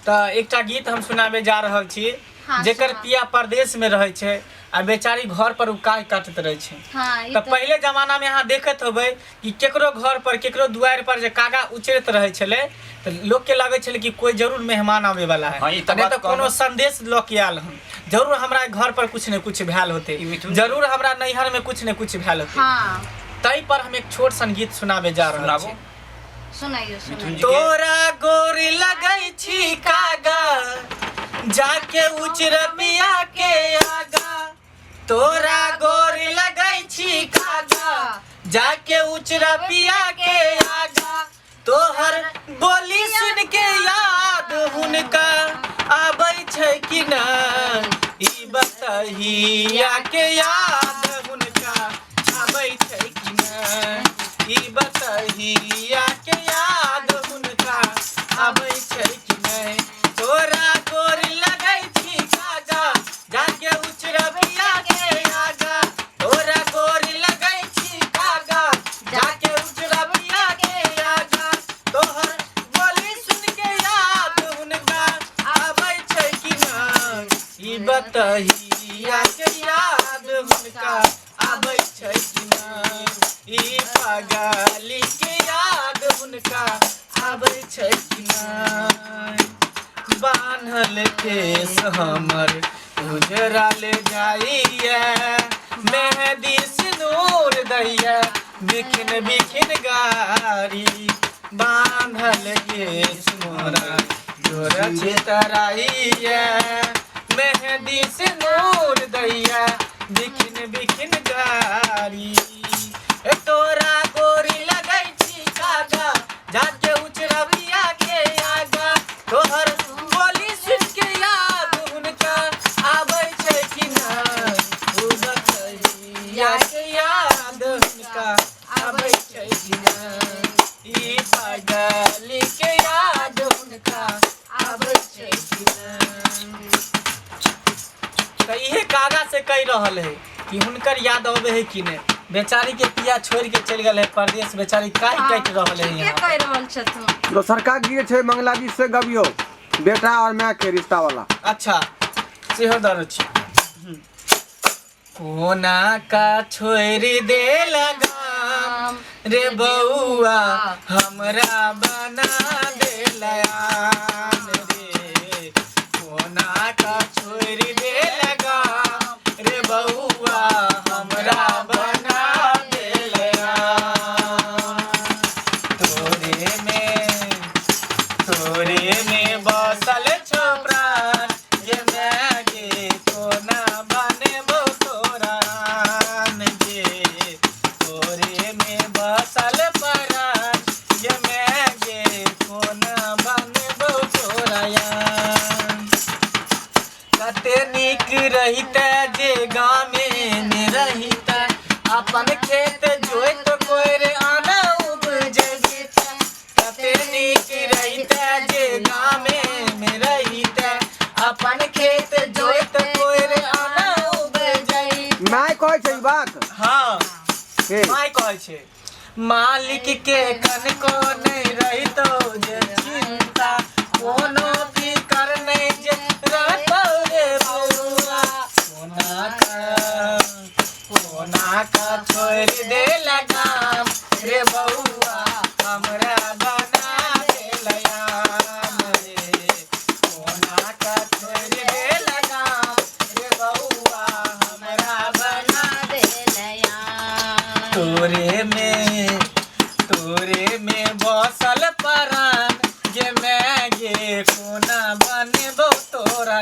तो एकटा गीत हम सुनाबे जा रहल छी। जेकर पिया परदेश में रहे छे आ बेचारी घर पर उकाय काटत रहे छे। तो पहले जमाना में यहाँ देखत होबे कि केकरो घर पर केकरो दुआर पर जे कागा उचरत रहे छले तो लोग के लगे छले कि कोई जरूर मेहमान आवे वाला है। नहीं तो कोनो संदेश ल के आल हम जरूर हमरा घर पर कुछ न कुछ भैल होते, जरूर हमरा नैहर में कुछ न कुछ भैल होते। तई पर हम एक छोट सन गीत सुनाबे जा रहल छी। सुनाइयो। तोरा गोरी लगई छी कागा जाके उचर पिया के आगा, तोरा गोरी लगई छी कागा जाके उचर पिया के आगा। तोहर बोली सुन के याद हुनका आबै छै कि ना, ई बतहिया के याद हुनका आबै छै कि ना, ई बतहिया के याद हुनका आबै छै कि नै। तोरा गोरी लगै छी कागा जाके उचर पिया के आगा, तोरा गोरी लगै छी कागा जाके उचर पिया के आगा। तोहर बोली सुन के याद हुनका आबै छै कि ना, ई बतहिया के याद हुनका आबै छै कि ना, ई पागली के याद हुनका आबै छै कि ना। बान्हल केस हमर उजरा ले जाइए, मेहंदी सिंदूर दैया बिखिन बिखिन गारी। बान्हल केस मोरा जोरा छितराइए, मेहंदी सिंदूर दैया बिखिन बिखिन गारी। तोरा गोरी लगई छी कागा जाके उचर पिया के आगा, तोहर बोली सुन के याद हुनका आबै छै कि ना, उ बतहिया के याद हुनका आबै छै कि ना, ई पागली के याद हुनका आबै छै कि ना। तो इहे कागा से कह रहल है कि हुनकर याद आवे है कि नहीं। बेचारी के पिया छोड़ के चल गए परदेश, बेचारी काहे काट रहल है यहाँ कह रहल छथुन। तो सरकार गिरे छे मंगला जी से गबियो बेटा और मां के रिश्ता वाला। अच्छा सेहो दर छी। कोना का छोरी दे लगाम रे बउआ हमरा बना दे लयान रे, कोना का छोरी दे लगाम रे बउआ हमरा बना दे लयान। तोरे में बसल छो प्राण, ये मैगे कोना बनेबो तोरान गे। तोरे में बसल प्राण, ये मैगे कोना बनेबो तोरान। कते नीक रहिते जे गामे में रहिते, अपन खेत जोइत कोइर आना उपजैते। कते नीक रहिते जे गामे में रहिते, अपन खेत जोइत कोइर आना उपजैते। माय कहै छै ई बात। हाँ माय कहै छै मालिक के कनको नहीं रहितो जे चिंता, कोनो फिकर नहीं जे रहतो रे बउआ। कोना का छोड़ दे लगाम रे बउआ हमरा बना दे लयान रे, कोना का छोड़ दे लगाम रे बउआ हमरा बना दे लयान। तोरे में बसल परान, जे मैं गे कोना बनेबो तोरा।